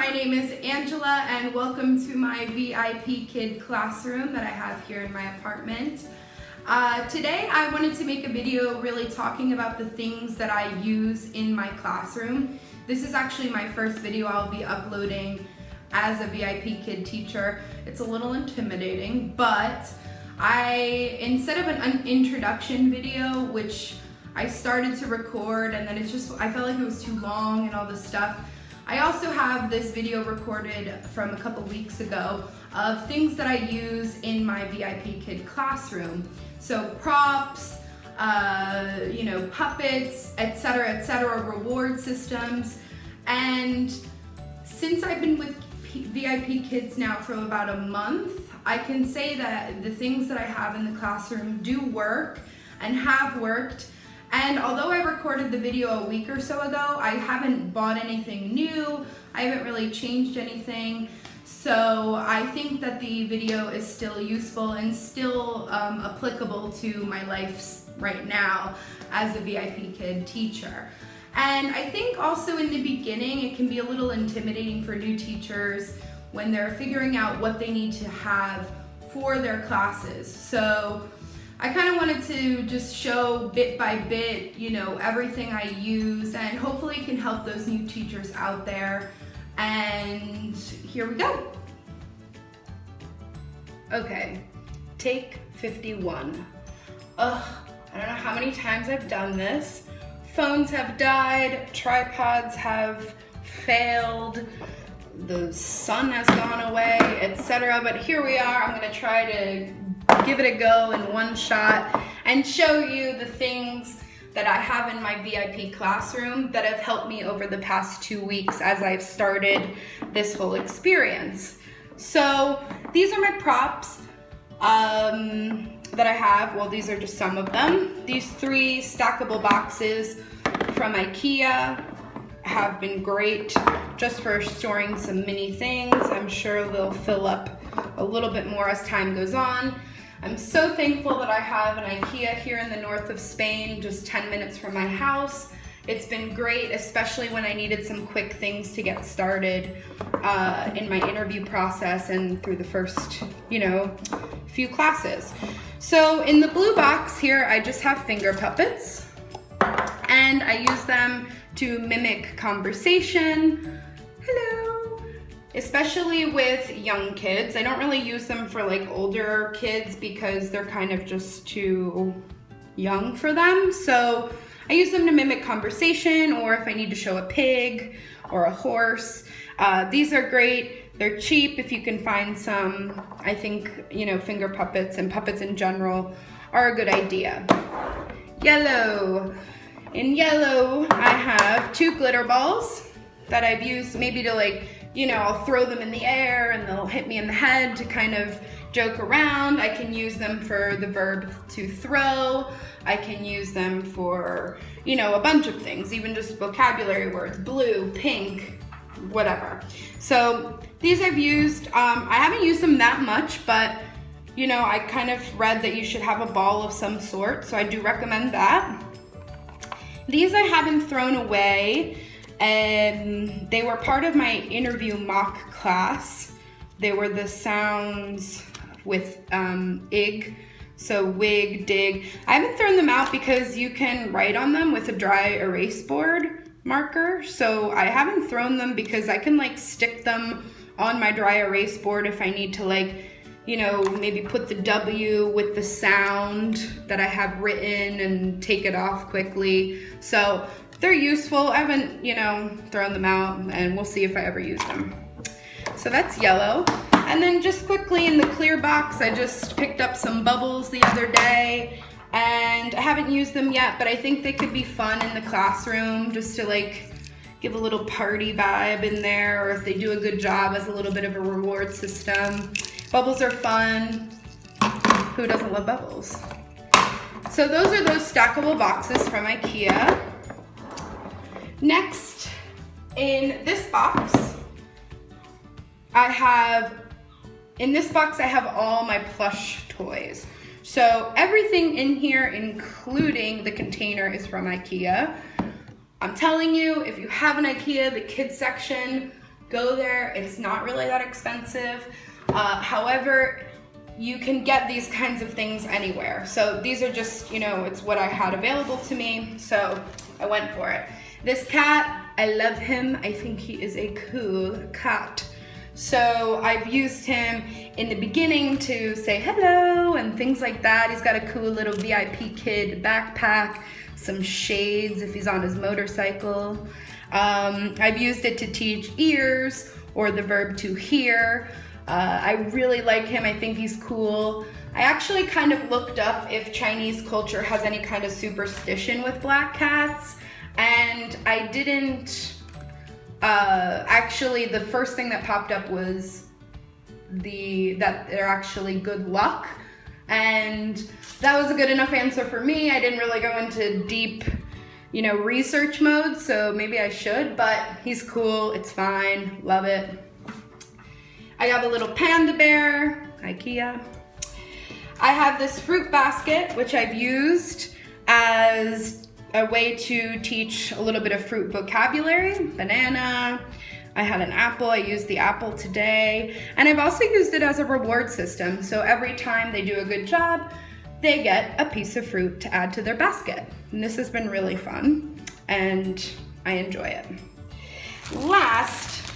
my name is Angela and welcome to my VIPKid classroom that I have here in my apartment. Today I wanted to make a video really talking about the things that I use in my classroom. This is actually my first video I'll be uploading as a VIPKid teacher. It's a little intimidating, but instead of an introduction video, which I started to record and then I felt like it was too long and all this stuff, I also have this video recorded from a couple weeks ago of things that I use in my VIPKid classroom. So props, puppets, etc., reward systems. And since I've been with VIPKids now for about a month, I can say that the things that I have in the classroom do work and have worked. And although I recorded the video a week or so ago, I haven't bought anything new. I haven't really changed anything. So I think that the video is still useful and still applicable to my life right now as a VIPKid teacher. And I think also in the beginning, it can be a little intimidating for new teachers when they're figuring out what they need to have for their classes. So I kind of wanted to just show bit by bit, everything I use, and hopefully it can help those new teachers out there. And here we go. Okay, take 51. I don't know how many times I've done this. Phones have died, tripods have failed, the sun has gone away, etc. But here we are. I'm gonna try to give it a go in one shot and show you the things that I have in my VIP classroom that have helped me over the past 2 weeks as I've started this whole experience. So these are my props that I have. Well, these are just some of them. These 3 stackable boxes from IKEA have been great just for storing some mini things. I'm sure they'll fill up a little bit more as time goes on. I'm so thankful that I have an IKEA here in the north of Spain, just 10 minutes from my house. It's been great, especially when I needed some quick things to get started in my interview process and through the first, few classes. So in the blue box here, I just have finger puppets, and I use them to mimic conversation. Hello. Especially with young kids. I don't really use them for older kids because they're kind of just too young for them. So I use them to mimic conversation, or if I need to show a pig or a horse. These are great. They're cheap if you can find some. I think, finger puppets and puppets in general are a good idea. Yellow. In yellow, I have 2 glitter balls that I've used maybe to I'll throw them in the air and they'll hit me in the head to kind of joke around. I can use them for the verb to throw. I can use them for, a bunch of things, even just vocabulary words, blue, pink, whatever. So these I've used. I haven't used them that much, but, I kind of read that you should have a ball of some sort, so I do recommend that. These I haven't thrown away. And they were part of my interview mock class. They were the sounds with ig, so wig, dig. I haven't thrown them out because you can write on them with a dry erase board marker. So I haven't thrown them because I can stick them on my dry erase board if I need to maybe put the W with the sound that I have written and take it off quickly. So they're useful. I haven't, thrown them out, and we'll see if I ever use them. So that's yellow. And then just quickly in the clear box, I just picked up some bubbles the other day, and I haven't used them yet, but I think they could be fun in the classroom just to give a little party vibe in there, or if they do a good job as a little bit of a reward system. Bubbles are fun. Who doesn't love bubbles? So those are those stackable boxes from IKEA. Next, in this box, I have all my plush toys. So everything in here, including the container, is from IKEA. I'm telling you, if you have an IKEA, the kids section go there. It's not really that expensive. However, you can get these kinds of things anywhere. So these are just, it's what I had available to me, so I went for it. This cat, I love him. I think he is a cool cat. So I've used him in the beginning to say hello and things like that. He's got a cool little VIPKid backpack, some shades if he's on his motorcycle. I've used it to teach ears or the verb to hear. I really like him. I think he's cool. I actually kind of looked up if Chinese culture has any kind of superstition with black cats, and I didn't. Actually, the first thing that popped up was that they're actually good luck, and that was a good enough answer for me. I didn't really go into deep, research mode, so maybe I should, but he's cool. It's fine. Love it. I have a little panda bear, IKEA. I have this fruit basket, which I've used as a way to teach a little bit of fruit vocabulary. Banana, I had an apple, I used the apple today. And I've also used it as a reward system. So every time they do a good job, they get a piece of fruit to add to their basket. And this has been really fun, and I enjoy it. Last,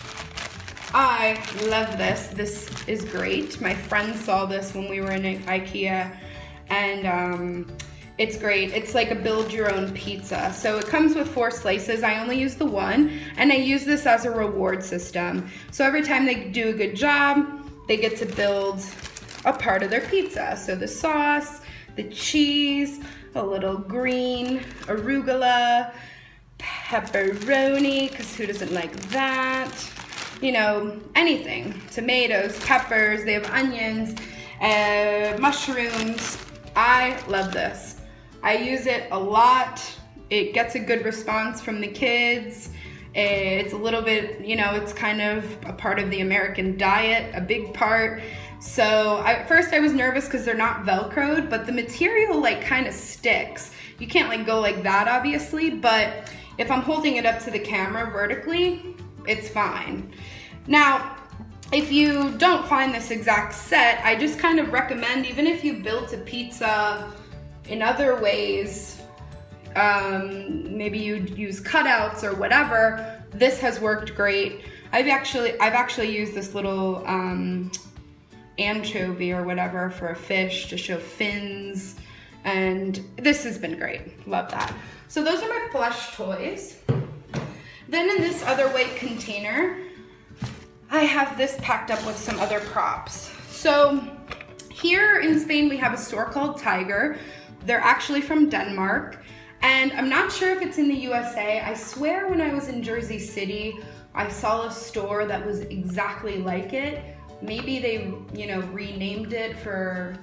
I love this. This is great. My friend saw this when we were in IKEA, and it's great. It's like a build your own pizza. So it comes with 4 slices. I only use the one, and I use this as a reward system. So every time they do a good job, they get to build a part of their pizza. So the sauce, the cheese, a little green arugula, pepperoni, because who doesn't like that? Anything. Tomatoes, peppers, they have onions, mushrooms. I love this. I use it a lot. It gets a good response from the kids. It's a little bit, it's kind of a part of the American diet, a big part. So at first I was nervous because they're not Velcroed, but the material kind of sticks. You can't go like that, obviously, but if I'm holding it up to the camera vertically, it's fine. Now, if you don't find this exact set, I just kind of recommend, even if you built a pizza in other ways, maybe you'd use cutouts or whatever, this has worked great. I've actually used this little anchovy or whatever for a fish to show fins, and this has been great. Love that. So those are my plush toys. Then in this other white container, I have this packed up with some other props. So here in Spain, we have a store called Tiger. They're actually from Denmark, and I'm not sure if it's in the USA. I swear when I was in Jersey City, I saw a store that was exactly like it. Maybe they, renamed it for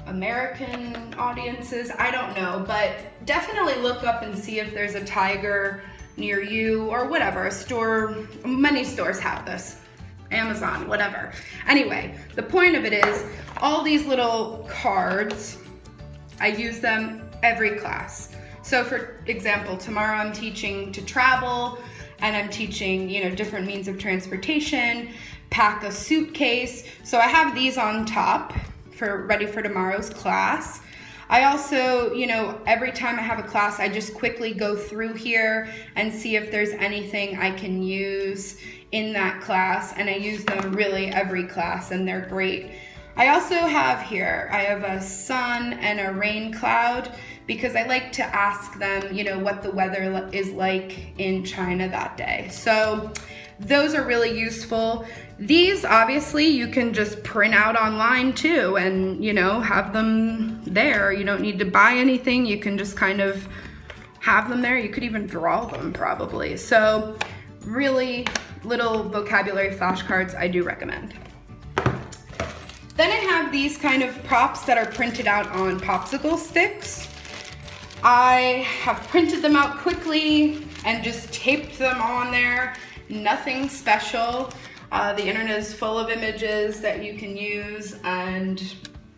American audiences. I don't know, but definitely look up and see if there's a Tiger near you or whatever. A store, many stores have this. Amazon, whatever. Anyway, the point of it is all these little cards, I use them every class. So for example, tomorrow I'm teaching to travel, and I'm teaching, different means of transportation, pack a suitcase. So I have these on top ready for tomorrow's class. I also, every time I have a class, I just quickly go through here and see if there's anything I can use in that class, and I use them really every class, and they're great. I also have here, I have a sun and a rain cloud, because I like to ask them, what the weather is like in China that day. So those are really useful. These, obviously, you can just print out online too, and, have them there. You don't need to buy anything. You can just kind of have them there. You could even draw them probably. So really little vocabulary flashcards I do recommend. Then I have these kind of props that are printed out on popsicle sticks. I have printed them out quickly and just taped them on there. Nothing special. The internet is full of images that you can use, and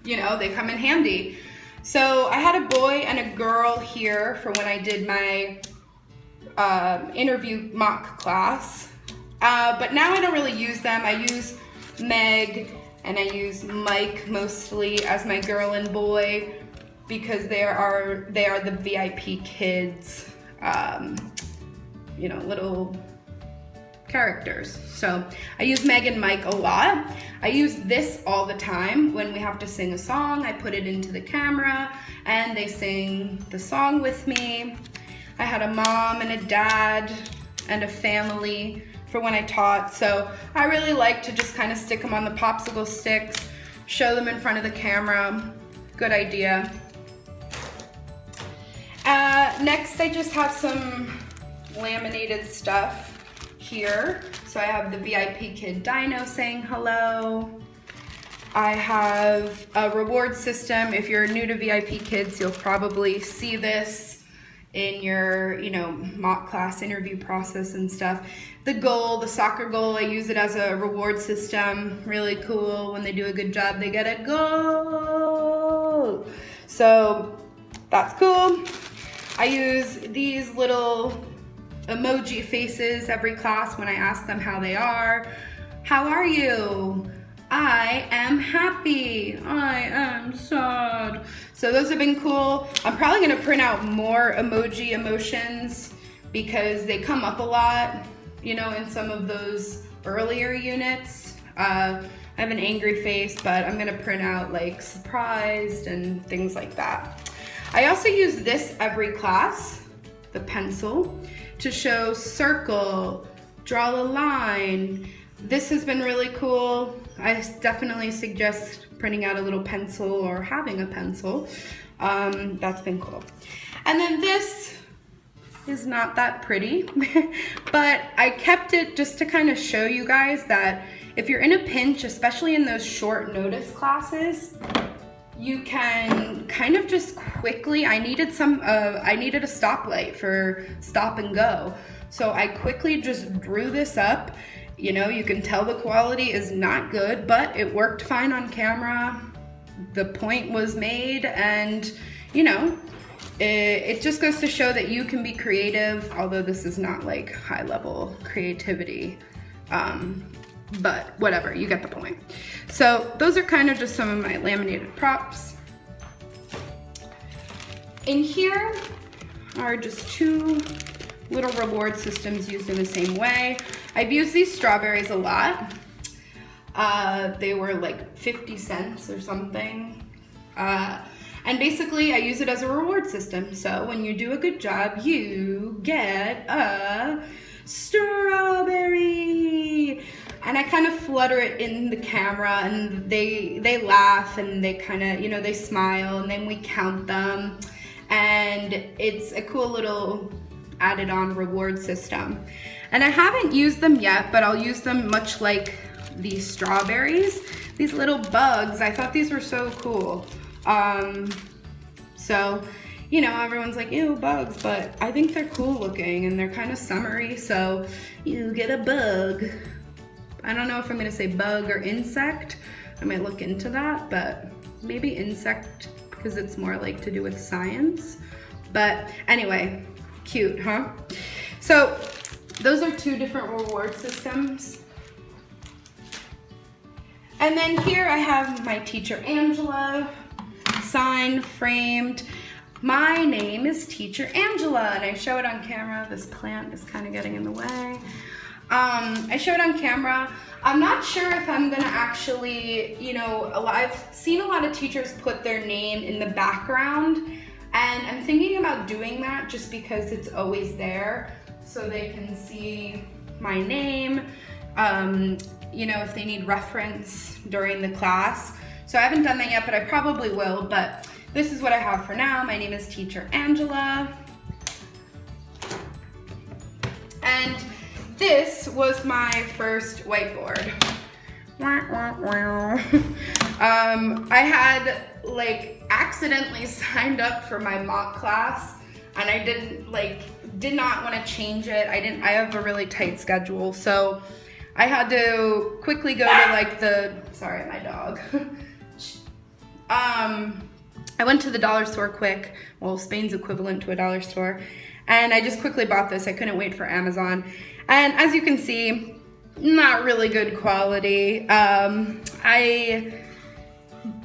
they come in handy. So I had a boy and a girl here for when I did my interview mock class. But now I don't really use them. I use Meg and I use Mike mostly as my girl and boy because they are the VIP kids, you know, little characters. So I use Meg and Mike a lot. I use this all the time when we have to sing a song. I put it into the camera and they sing the song with me. I had a mom and a dad and a family for when I taught, so I really like to just kind of stick them on the popsicle sticks, show them in front of the camera. Good idea. Next, I just have some laminated stuff here. So I have the VIPKid Dino saying hello. I have a reward system. If you're new to VIPKids, you'll probably see this in your, you know, mock class interview process and stuff. The goal, the soccer goal, I use it as a reward system. Really cool. When they do a good job, they get a goal. So that's cool. I use these little emoji faces every class when I ask them how they are. How are you? I am happy. I am sad. So those have been cool. I'm probably gonna print out more emoji emotions because they come up a lot, you know, in some of those earlier units. I have an angry face, but I'm gonna print out like surprised and things like that. I also use this every class, the pencil, to show circle, draw a line. This has been really cool. I definitely suggest printing out a little pencil or having a pencil. That's been cool. And then this is not that pretty, but I kept it just to kind of show you guys that if you're in a pinch, especially in those short notice classes, you can kind of just quickly, I needed a stoplight for stop and go. So I quickly just drew this up. You know, you can tell the quality is not good, but it worked fine on camera. The point was made, and you know, it just goes to show that you can be creative, although this is not like high level creativity. But whatever, you get the point. So those are kind of just some of my laminated props. In here are just two little reward systems used in the same way. I've used these strawberries a lot. They were like 50 cents or something. And basically I use it as a reward system. So when you do a good job, you get a strawberry. And I kind of flutter it in the camera and they laugh and they kind of, you know, they smile, and then we count them. And it's a cool little added on reward system. And I haven't used them yet, but I'll use them much like these strawberries. These little bugs, I thought these were so cool. So, you know, everyone's like, ew, bugs, but I think they're cool looking and they're kind of summery, so you get a bug. I don't know if I'm gonna say bug or insect. I might look into that, but maybe insect because it's more like to do with science. But anyway, cute, huh? So those are two different reward systems. And then here I have my teacher Angela, signed, framed. My name is Teacher Angela, and I show it on camera. This plant is kind of getting in the way. I show it on camera. I'm not sure if I'm gonna actually, you know, I've seen a lot of teachers put their name in the background, and I'm thinking about doing that just because it's always there so they can see my name, you know, if they need reference during the class. So I haven't done that yet, but I probably will, but this is what I have for now. My name is Teacher Angela. And this was my first whiteboard. I had like accidentally signed up for my mock class, and I did not want to change it. I have a really tight schedule, so I had to quickly go to like sorry, my dog. I went to the dollar store quick, well, Spain's equivalent to a dollar store, and I just quickly bought this. I couldn't wait for Amazon. And as you can see, not really good quality. I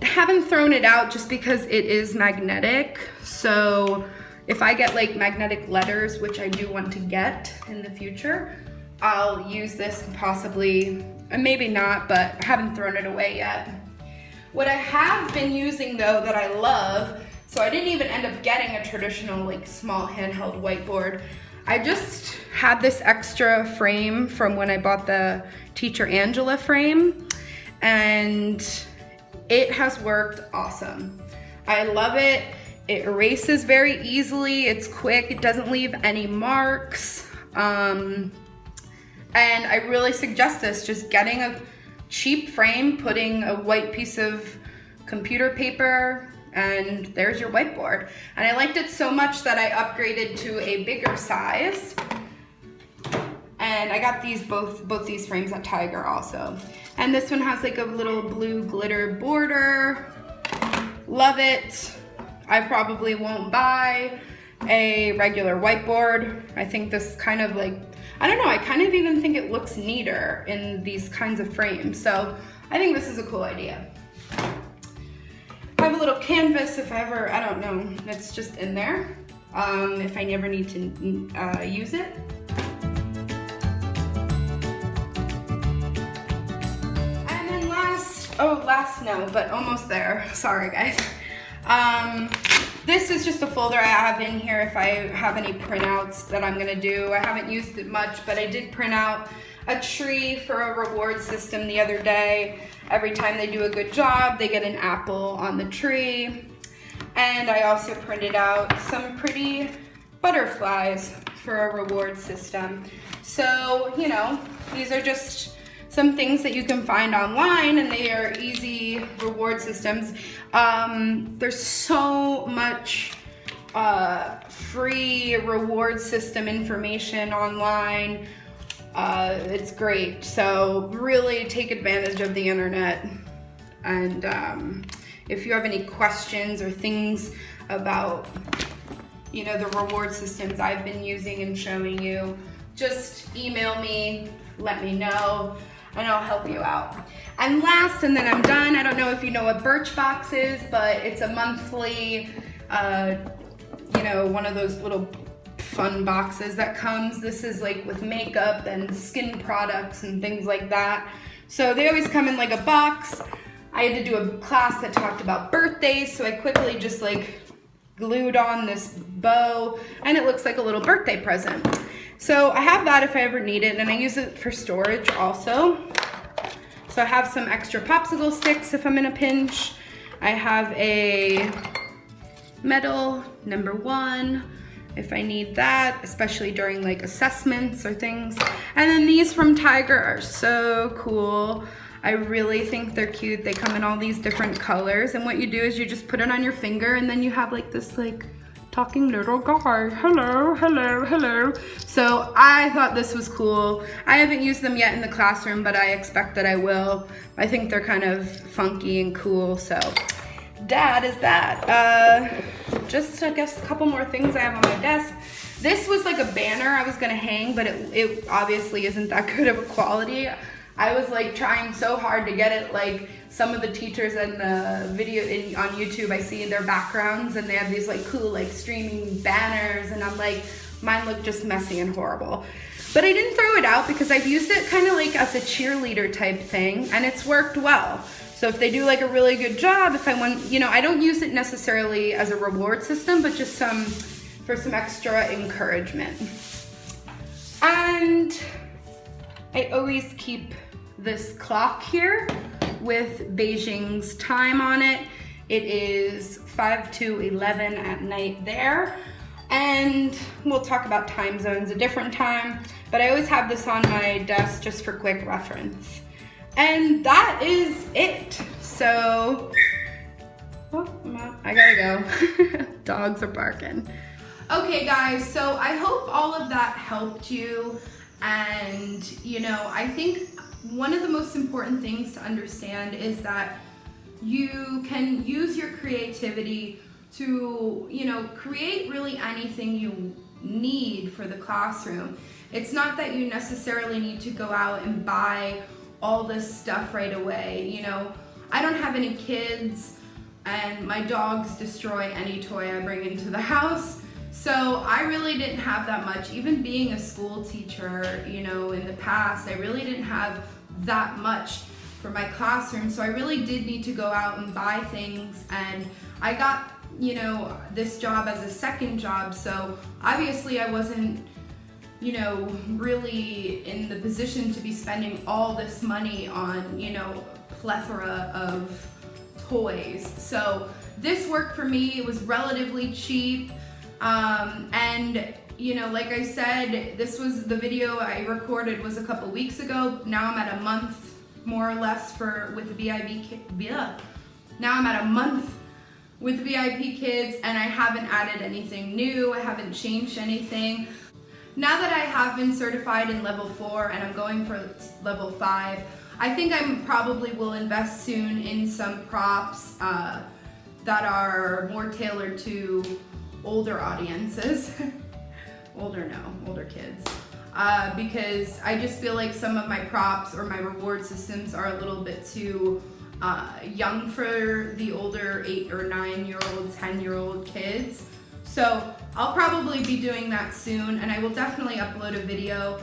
haven't thrown it out just because it is magnetic. So if I get like magnetic letters, which I do want to get in the future, I'll use this possibly, maybe not, but I haven't thrown it away yet. What I have been using though that I love, so I didn't even end up getting a traditional like small handheld whiteboard. I just had this extra frame from when I bought the Teacher Angela frame, and it has worked awesome. I love it. It erases very easily. It's quick. It doesn't leave any marks. And I really suggest this, just getting a cheap frame, putting a white piece of computer paper, and there's your whiteboard. And I liked it so much that I upgraded to a bigger size. And I got these both these frames at Tiger also. And this one has like a little blue glitter border. Love it. I probably won't buy a regular whiteboard. I think this kind of like, I don't know, I kind of even think it looks neater in these kinds of frames. So I think this is a cool idea. I have a little canvas if I ever, I don't know, it's just in there if I never need to use it. And then last no, but almost there. Sorry guys. This is just a folder I have in here if I have any printouts that I'm gonna do. I haven't used it much, but I did print out a tree for a reward system the other day. Every time they do a good job, they get an apple on the tree. And I also printed out some pretty butterflies for a reward system. So, you know, these are just some things that you can find online, and they are easy reward systems. There's so much free reward system information online. It's great. So really take advantage of the internet. And if you have any questions or things about, you know, the reward systems I've been using and showing you, just email me, let me know, and I'll help you out. And last, and then I'm done, I don't know if you know what Birchbox is, but it's a monthly, you know, one of those little fun boxes that comes. This is like with makeup and skin products and things like that. So they always come in like a box. I had to do a class that talked about birthdays, so I quickly just like glued on this bow, and it looks like a little birthday present. So I have that if I ever need it, and I use it for storage also. So I have some extra popsicle sticks if I'm in a pinch. I have a medal #1 if I need that, especially during like assessments or things. And then these from Tiger are so cool. I really think they're cute. They come in all these different colors, and what you do is you just put it on your finger, and then you have like this like talking little guy. Hello, hello, hello. So I thought this was cool. I haven't used them yet in the classroom, but I expect that I will. I think they're kind of funky and cool, so that is that. Just I guess a couple more things I have on my desk. This was like a banner I was gonna hang, but it obviously isn't that good of a quality. I was like trying so hard to get it like some of the teachers in the video on YouTube, I see their backgrounds and they have these like cool like streaming banners, and I'm like, mine look just messy and horrible. But I didn't throw it out because I've used it kind of like as a cheerleader type thing, and it's worked well. So if they do like a really good job, if I want, you know, I don't use it necessarily as a reward system, but just for some extra encouragement. And I always keep this clock here with Beijing's time on it. It is 5 to 11 at night there. And we'll talk about time zones a different time, but I always have this on my desk just for quick reference. And that is it. So, oh, I gotta go. Dogs are barking. Okay guys, so I hope all of that helped you. And you know, I think one of the most important things to understand is that you can use your creativity to, you know, create really anything you need for the classroom. It's not that you necessarily need to go out and buy all this stuff right away. You know, I don't have any kids, and my dogs destroy any toy I bring into the house. So I really didn't have that much. Even being a school teacher, you know, in the past, I really didn't have that much for my classroom. So I really did need to go out and buy things, and I got, you know, this job as a second job. So obviously I wasn't, you know, really in the position to be spending all this money on, you know, plethora of toys. So this worked for me. It was relatively cheap. And you know, like I said, this was the video I recorded was a couple weeks ago. Now I'm at a month more or less with VIPKid. Yeah. Now I'm at a month with VIPKids, and I haven't added anything new. I haven't changed anything. Now that I have been certified in level 4 and I'm going for level 5, I think I probably will invest soon in some props that are more tailored to older audiences. Older kids. Because I just feel like some of my props or my reward systems are a little bit too young for the older 8 or 9-year-old, 10-year-old kids. So I'll probably be doing that soon, and I will definitely upload a video.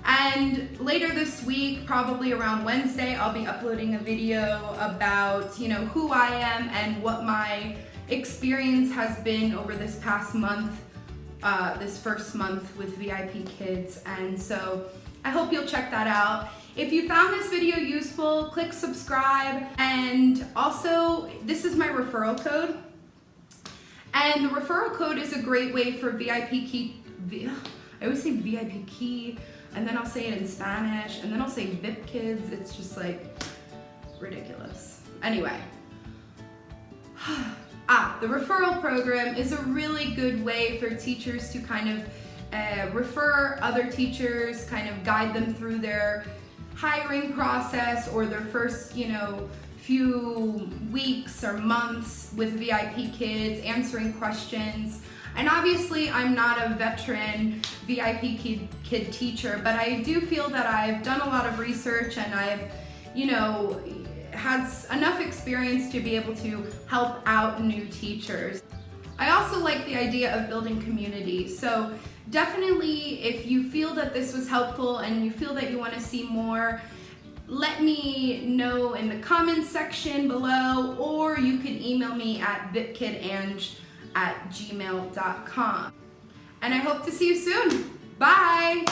And later this week, probably around Wednesday, I'll be uploading a video about, you know, who I am and what my experience has been over this past month, this first month with VIPKids. And so I hope you'll check that out. If you found this video useful, click subscribe. And also, this is my referral code. And the referral code is a great way for VIPKid. I always say VIPKid, and then I'll say it in Spanish, and then I'll say VIPKids. It's just like ridiculous. Anyway. The referral program is a really good way for teachers to kind of refer other teachers, kind of guide them through their hiring process or their first, you know, few weeks or months with VIPKids, answering questions. And obviously I'm not a veteran VIPKid teacher, but I do feel that I've done a lot of research, and I've, you know, had enough experience to be able to help out new teachers. I also like the idea of building community. So definitely, if you feel that this was helpful and you feel that you want to see more, let me know in the comments section below, or you can email me at vipkidange@gmail.com. And I hope to see you soon. Bye!